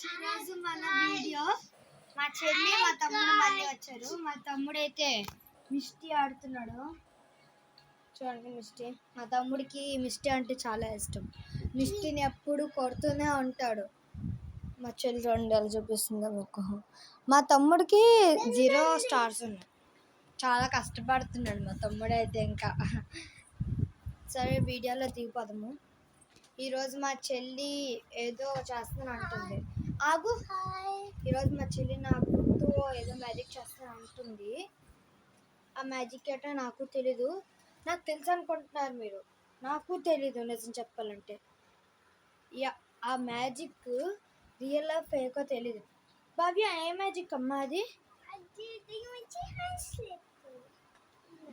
ఈరోజు మన వీడియో మా చెల్లి మా తమ్ముడు మళ్ళీ వచ్చారు. మా తమ్ముడు అయితే మిస్టీ ఆడుతున్నాడు. చూడండి మిస్టీ. మా తమ్ముడికి మిస్టీ అంటే చాలా ఇష్టం. మిస్టీని ఎప్పుడు కొడుతూనే ఉంటాడు. మా చెల్లి 2 ఏళ్ళు చూపిస్తుంది మీకు. మా తమ్ముడికి 0 స్టార్స్ ఉన్నాయి. చాలా కష్టపడుతున్నాడు మా తమ్ముడు అయితే. ఇంకా సరే వీడియోలో దిగిపోదాము. ఈరోజు మా చెల్లి ఏదో చేస్తాను అంటుంది. ఆగు. ఈరోజు మా చెల్లి నాకుతో ఏదో మ్యాజిక్ చేస్తాను అంటుంది. ఆ మ్యాజిక్ ఏంటో నాకు తెలీదు. నాకు తెలుసు అనుకుంటున్నారు మీరు. నాకు తెలీదు నిజం చెప్పాలంటే. ఆ మ్యాజిక్ రియల్ ఫేకో తెలీదు. భవ్య ఏ మ్యాజిక్ అమ్మా అది?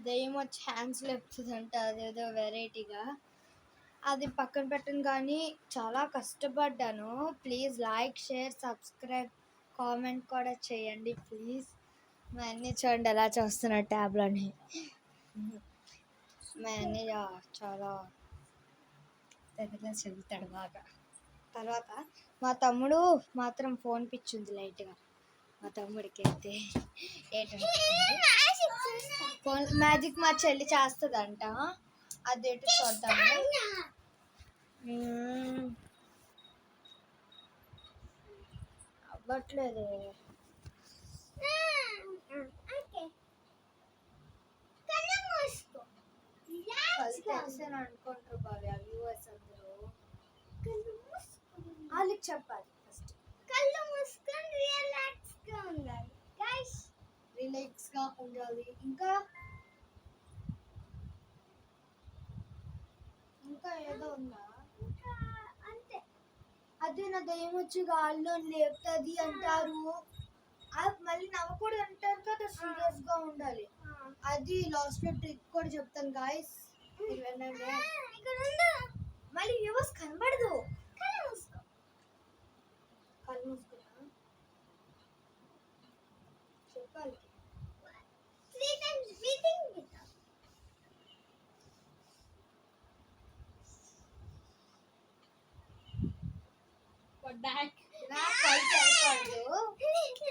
దెయ్యం వచ్చి హ్యాండ్స్ లేపుతుందంట. అదేదో వెరైటీగా. అది పక్కన పెట్టను కానీ చాలా కష్టపడ్డాను. Please like, share, subscribe, comment కూడా చేయండి ప్లీజ్. మా అన్నీ చూడండి ఎలా చూస్తున్నారు ట్యాబ్లోని. మా అన్నీ చాలా పెద్దగా చదువుతాడు బాగా. తర్వాత మా తమ్ముడు మాత్రం ఫోన్ పిచ్చింది లైట్గా. మా తమ్ముడికి అయితే ఏంటంటే ఫోన్ మ్యాజిక్ మా చెల్లి చేస్తుందంట. అదేంటి చూద్దాము. అవ్వట్లేదు. తెలిసాను అనుకుంటారు బాగా వ్యూవర్స్ అందరూ. వాళ్ళకి చెప్పాలి ఫస్ట్. కళ్ళు మూసుకొని రిలాక్స్గా ఉండాలి గైస్. రిలాక్స్గా ఉండాలి. ఇంకా ఏదో ఉందా? అంతే. అదే నా దయ్యం వచ్చి గాల్లో లేపుతుంది అంటారు. మళ్ళీ నవ్వకూడదు అంటారు కదా. సీరియస్ గా ఉండాలి. అది లాస్ట్ లో ట్రిక్ కూడా చెప్తాను గాయస్. మళ్ళీ వ్యూవర్స్ కనబడదు. కళ్ళు మూసుకున్నా చెప్పాలి.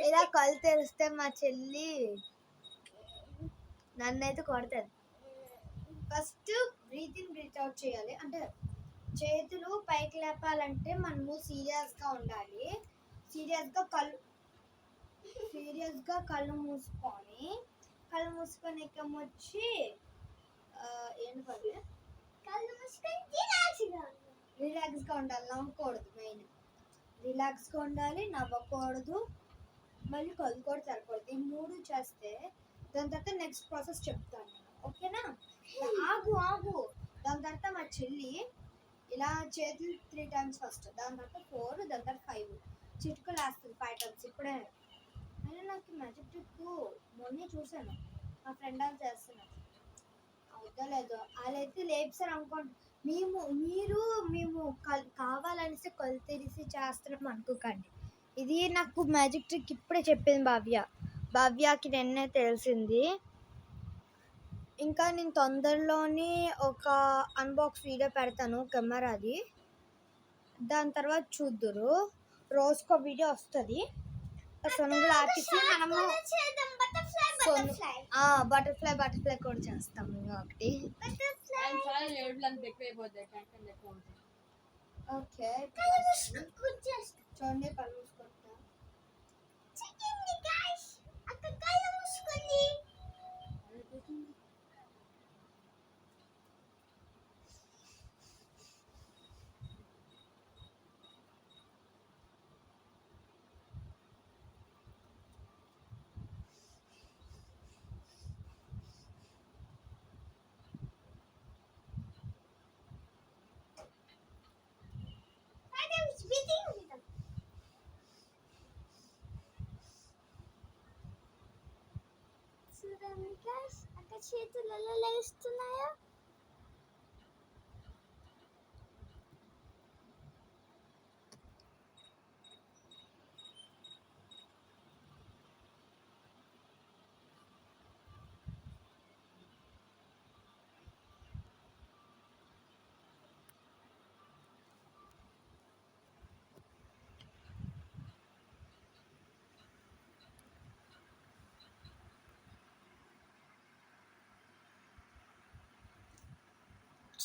ఇలా కళ్ళు తెరిస్తే మా చెల్లి నన్నైతే కొడుతుంది. First breathe in breathe out చేయాలి. అంటే చేతులు పైకి లేపాలంటే మనము సీరియస్గా ఉండాలి. సీరియస్గా కళ్ళు మూసుకొని ఎక్కమొచ్చి ఏంటి పని రిలాక్స్గా ఉండాలి. నవ్వకూడదు. మెయిన్ రిలాక్స్గా ఉండాలి. నవ్వకూడదు. మళ్ళీ కళ్ళు కూడా తెరకూడదు. ఈ 3 చేస్తే దాని తర్వాత నెక్స్ట్ ప్రాసెస్ చెప్తాను. ఓకేనా? ఆగు. దాని తర్వాత మా చెల్లి ఇలా చేతులు 3 times ఫస్ట్, దాని తర్వాత 4, దాని తర్వాత 5 చిటుకులు వేస్తుంది 5 times. ఇప్పుడే అయినా నాకు మ్యాజిక్ ట్రిక్ మొన్నే చూసాను. మా ఫ్రెండ్ వాళ్ళు చేస్తున్నారు. అవుతలేదు. వాళ్ళైతే లేపుసారు అనుకోండి. మేము కావాలనేసి కళ్ళు తెరిసి చేస్తున్నాం అనుకోకండి. ఇది నాకు మ్యాజిక్ ట్రిక్ ఇప్పుడే చెప్పింది భవ్యకి నిన్నే తెలిసింది. ఇంకా నేను తొందరలోనే ఒక అన్బాక్స్ వీడియో పెడతాను కెమెరాది. దాని తర్వాత చూద్దురు. రోజుకో వీడియో వస్తుంది. సొనుగులు ఆపేసి మనము బటర్ఫ్లై కూడా చేస్తాము. ఒకటి ఓకే చూడండి. కళ్ళు మూసుకుంటా. చూడండి గైస్, అక్కడ చేతులు ఎలా లేస్తున్నాయో.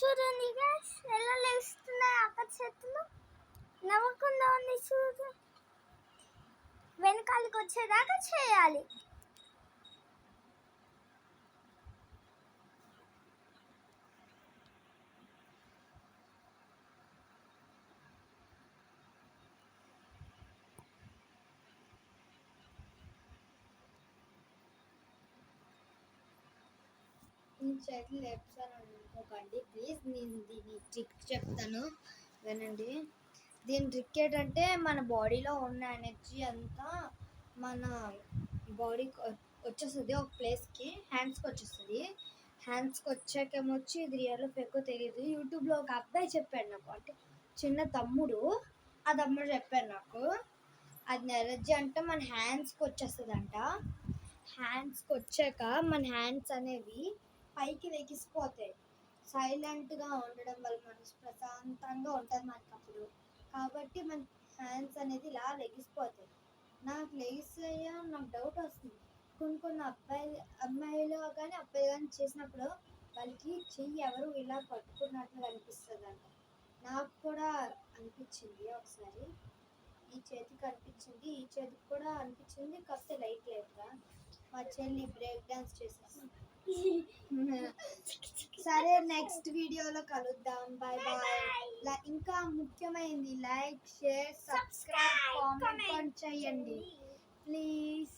చూడండి గైస్ ఎలా లేస్తున్నాయి అక్క చేతులు నవ్వకుండా ఉంది చూడు వెనకాలకి వచ్చేదాకా చేయాలి ఈ చేతులు లేపుతాను అనుకోకండి ప్లీజ్. నేను దీని ట్రిక్ చెప్తాను వినండి. దీని ట్రిక్ ఏంటంటే మన బాడీలో ఉన్న ఎనర్జీ అంతా మన బాడీకి వచ్చేస్తుంది ఒక ప్లేస్కి, హ్యాండ్స్కి వచ్చేస్తుంది. హ్యాండ్స్కి వచ్చాకేమొచ్చి ఇది రియల్ ఫేకో తెలియదు. యూట్యూబ్లో ఒక అబ్బాయి చెప్పాడు నాకు, అంటే చిన్న తమ్ముడు, ఆ తమ్ముడు చెప్పాడు నాకు. అది ఎనర్జీ అంటే మన హ్యాండ్స్కి వచ్చేస్తుందంట. హ్యాండ్స్కి వచ్చాక మన హ్యాండ్స్ అనేవి పైకి లెగిసిపోతాయి. సైలెంట్గా ఉండడం వల్ల మనసు ప్రశాంతంగా ఉంటుంది మనకు అప్పుడు. కాబట్టి మన హ్యాండ్స్ అనేది ఇలా లెగిసిపోతాయి. నాకు లెగిసాయా నాకు డౌట్ వస్తుంది. కొన్ని అమ్మాయిలు కానీ అబ్బాయిలు కానీ చేసినప్పుడు వాళ్ళకి చెయ్యి ఎవరు ఇలా పట్టుకున్నట్లు అనిపిస్తుంది అంట. నాకు కూడా అనిపించింది ఒకసారి. ఈ చేతికి అనిపించింది, ఈ చేతికి కూడా అనిపించింది, కాస్త లైట్గా. మా చెల్లి బ్రేక్ డాన్స్ చేసేసి. సరే నెక్స్ట్ వీడియోలో కలుద్దాం. Bye bye. ఇంకా ముఖ్యమైనది లైక్, షేర్, సబ్స్క్రైబ్, కామెంట్ చేయండి ప్లీజ్.